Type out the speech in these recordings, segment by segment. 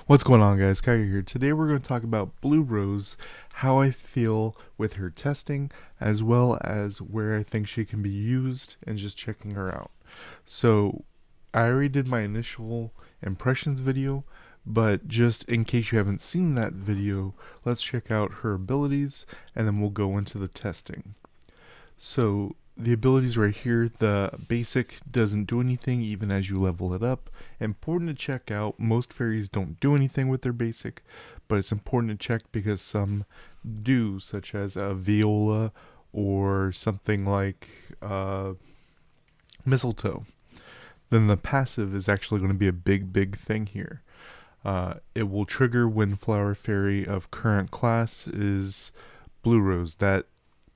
What's going on, guys? Kaiger here. Today we're going to talk about Blue Rose, how I feel with her testing, as well as where I think she can be used, and just checking her out. So, I already did my initial impressions video, but just in case you haven't seen that video, let's check out her abilities, and then we'll go into the testing. So the abilities right here, the basic doesn't do anything even as you level it up. Important to check out, most fairies don't do anything with their basic, but it's important to check because some do, such as a viola or something like mistletoe. Then the passive is actually going to be a big thing here. It will trigger when flower fairy of current class is blue rose. That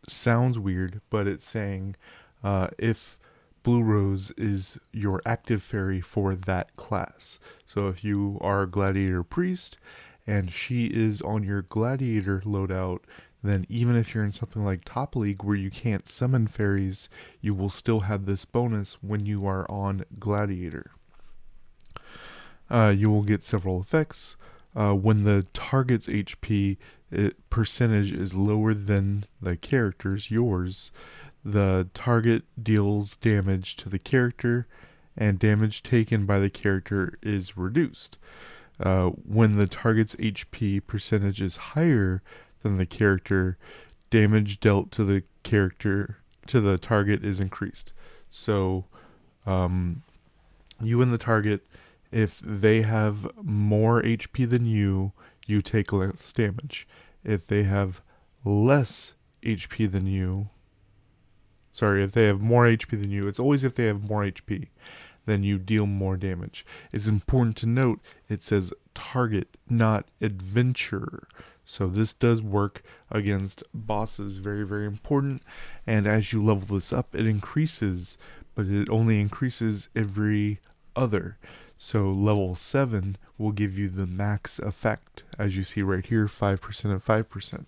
sounds weird, but it's saying if Blue Rose is your active fairy for that class. So if you are a Gladiator Priest and she is on your Gladiator loadout, then even if you're in something like Top League where you can't summon fairies, you will still have this bonus when you are on Gladiator. You will get several effects. When the target's HP percentage is lower than the character's, yours, the target deals damage to the character, and damage taken by the character is reduced. When the target's HP percentage is higher than the character, damage dealt to the target is increased. So, you and the target, if they have more HP than you, you take less damage. If they have less HP than you, if they have more HP than you, it's always if they have more HP, then you deal more damage. It's important to note it says target, not adventurer. So this does work against bosses, very important. And as you level this up, it increases, but it only increases every other. So level 7 will give you the max effect, as you see right here, 5% and 5%.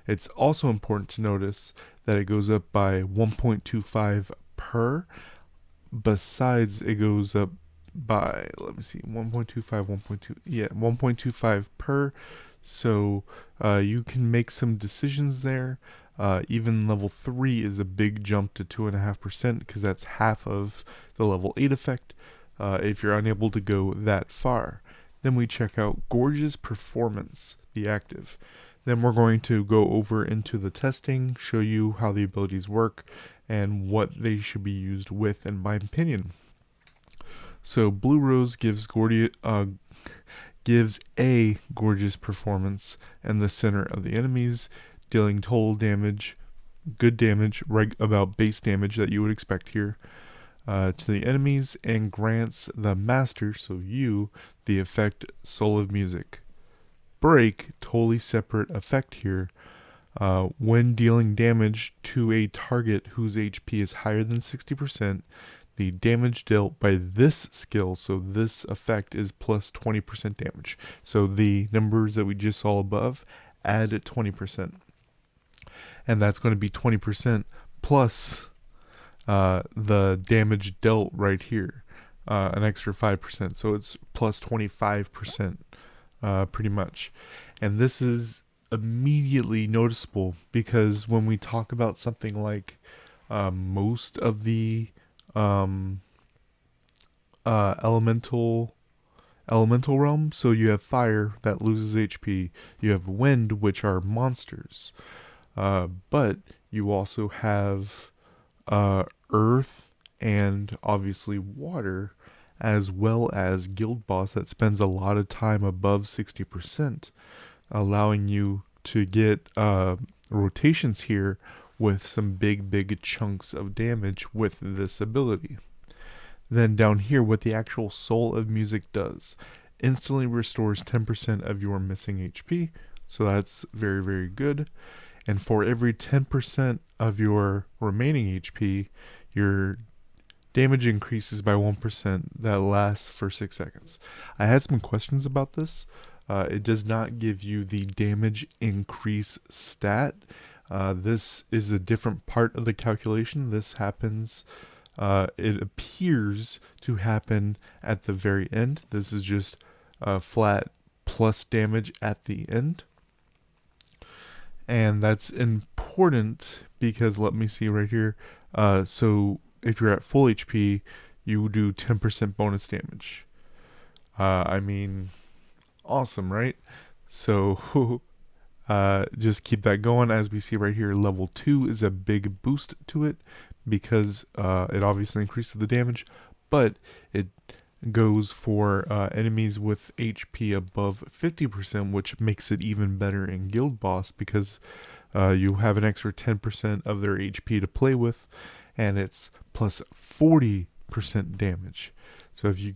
It's also important to notice that it goes up by 1.25 per. Besides, it goes up by, 1.25, 1.25 per. So you can make some decisions there. Even level 3 is a big jump to 2.5% because that's half of the level 8 effect. If you're unable to go that far. Then we check out Gorgeous Performance, the active. Then we're going to go over into the testing, show you how the abilities work, and what they should be used with, in my opinion. So Blue Rose gives a Gorgeous Performance in the center of the enemies, dealing total damage, good damage, about base damage that you would expect here. To the enemies, and grants the master, so you, the effect Soul of Music. Break, totally separate effect here. When dealing damage to a target whose HP is higher than 60%, the damage dealt by this skill, so this effect, is plus 20% damage. So the numbers that we just saw above add 20%. And that's going to be 20% plus the damage dealt right here, an extra 5%. So it's plus 25%, pretty much. And this is immediately noticeable because when we talk about something like most of the elemental realm, so you have fire that loses HP, you have wind, which are monsters, but you also have earth and obviously water, as well as guild boss that spends a lot of time above 60%, allowing you to get rotations here with some big chunks of damage with this ability. Then down here, what the actual Soul of Music does, instantly restores 10% of your missing HP, so that's very good. And for every 10% of your remaining HP, your damage increases by 1% that lasts for 6 seconds. I had some questions about this. It does not give you the damage increase stat. This is a different part of the calculation. This happens, it appears to happen at the very end. This is just flat plus damage at the end. And that's important because let me see right here. So if you're at full HP, you do 10% bonus damage. I mean, awesome, right? So just keep that going. As we see right here, level 2 is a big boost to it because it obviously increases the damage, but it goes for enemies with HP above 50%, which makes it even better in Guild Boss because you have an extra 10% of their HP to play with, and it's plus 40% damage. So if you,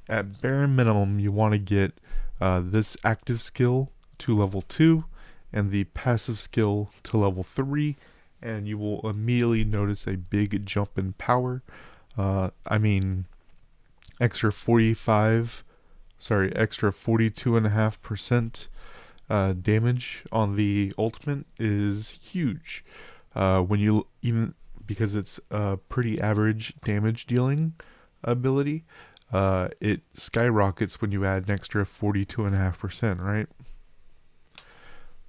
at bare minimum, you want to get this active skill to level 2 and the passive skill to level 3, and you will immediately notice a big jump in power. I mean, extra 42.5% damage on the ultimate is huge. When you even, because it's a pretty average damage dealing ability, it skyrockets when you add an extra 42.5%, right?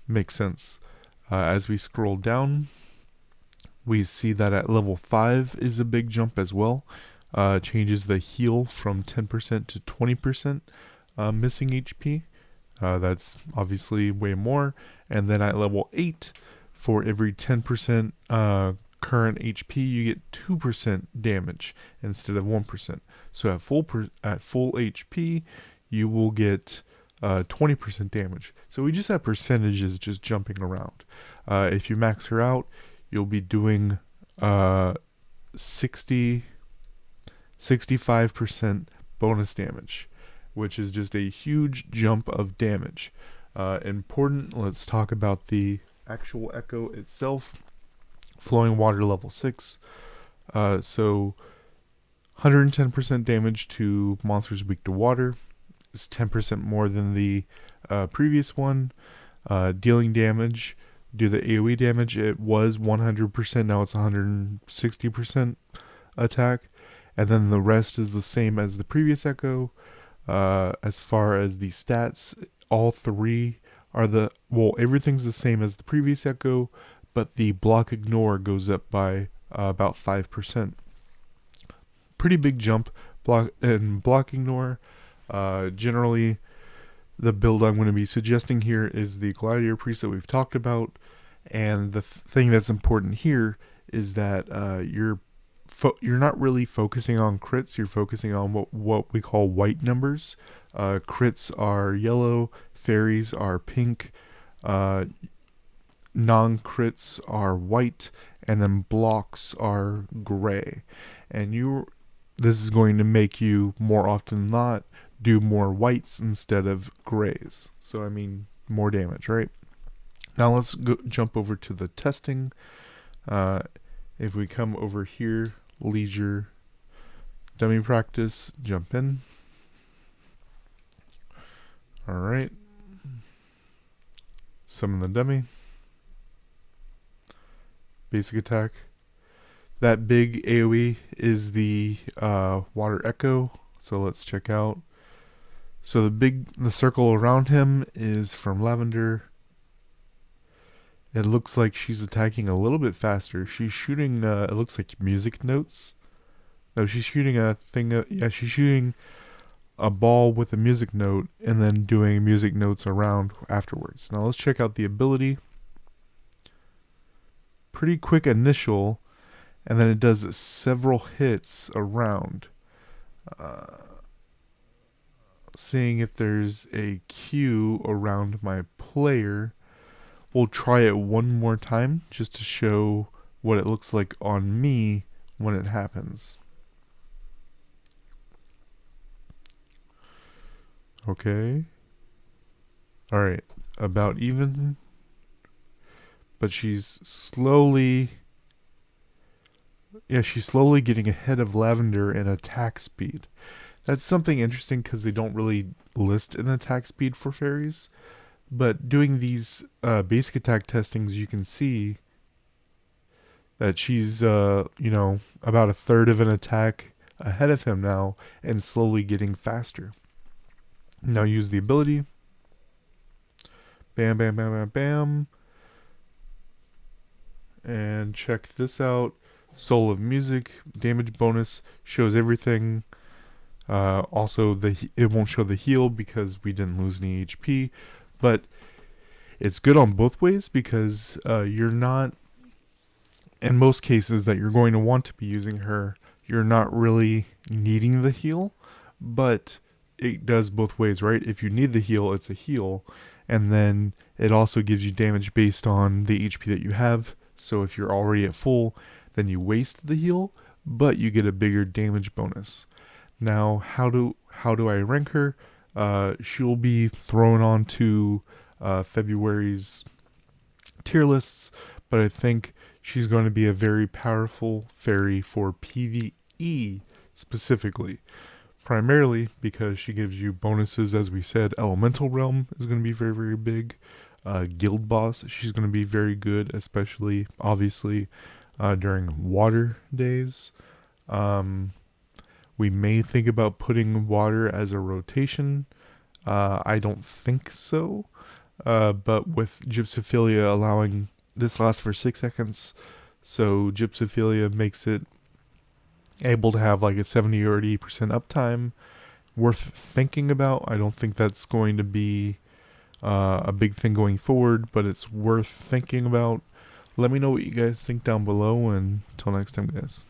Makes sense. As we scroll down, we see that at level 5 is a big jump as well. Changes the heal from 10% to 20% missing HP. That's obviously way more. And then at level 8, for every 10% current HP, you get 2% damage instead of 1%. So at full HP, you will get 20% damage. So we just have percentages just jumping around. If you max her out, you'll be doing 65% bonus damage, which is just a huge jump of damage. Important, let's talk about the actual echo itself. Flowing water level 6. So 110% damage to monsters weak to water. It's 10% more than the previous one. Dealing damage, do the AoE damage, it was 100%, now it's 160% attack. And then the rest is the same as the previous echo. As far as the stats, all three are everything's the same as the previous echo, but the block ignore goes up by about 5%. Pretty big jump. Block ignore. Generally, the build I'm going to be suggesting here is the Gladiator Priest that we've talked about, and the thing that's important here is that you're not really focusing on crits. You're focusing on what we call white numbers. Crits are yellow, fairies are pink, non-crits are white, and then blocks are gray. And this is going to make you more often than not do more whites instead of grays. So I mean, more damage, right? Now let's jump over to the testing. If we come over here, leisure, dummy practice, jump in. All right. Summon the dummy. Basic attack. That big AoE is the water echo. So let's check out. So the circle around him is from Lavender. It looks like she's attacking a little bit faster. She's shooting, it looks like music notes. No, she's shooting a thing. She's shooting a ball with a music note and then doing music notes around afterwards. Now let's check out the ability. Pretty quick initial, and then it does several hits around. Seeing if there's a Q around my player. We'll try it one more time just to show what it looks like on me when it happens. Okay. Alright, about even. But she's slowly getting ahead of Lavender in attack speed. That's something interesting because they don't really list an attack speed for fairies. But doing these basic attack testings, you can see that she's, about a third of an attack ahead of him now and slowly getting faster. Now use the ability. Bam, bam, bam, bam, bam. And check this out. Soul of Music, damage bonus, shows everything. Also, it won't show the heal because we didn't lose any HP. But it's good on both ways because you're not, in most cases that you're going to want to be using her, you're not really needing the heal. But it does both ways, right? If you need the heal, it's a heal. And then it also gives you damage based on the HP that you have. So if you're already at full, then you waste the heal, but you get a bigger damage bonus. Now, how do I rank her? She'll be thrown onto February's tier lists, but I think she's going to be a very powerful fairy for PvE specifically. Primarily because she gives you bonuses, as we said. Elemental Realm is going to be very, very big. Guild Boss, she's going to be very good, especially, obviously, during water days. We may think about putting water as a rotation. I don't think so. But with Gypsophilia allowing this lasts for 6 seconds, so Gypsophilia makes it able to have like a 70 or 80% uptime. Worth thinking about. I don't think that's going to be a big thing going forward, but it's worth thinking about. Let me know what you guys think down below, and until next time, guys.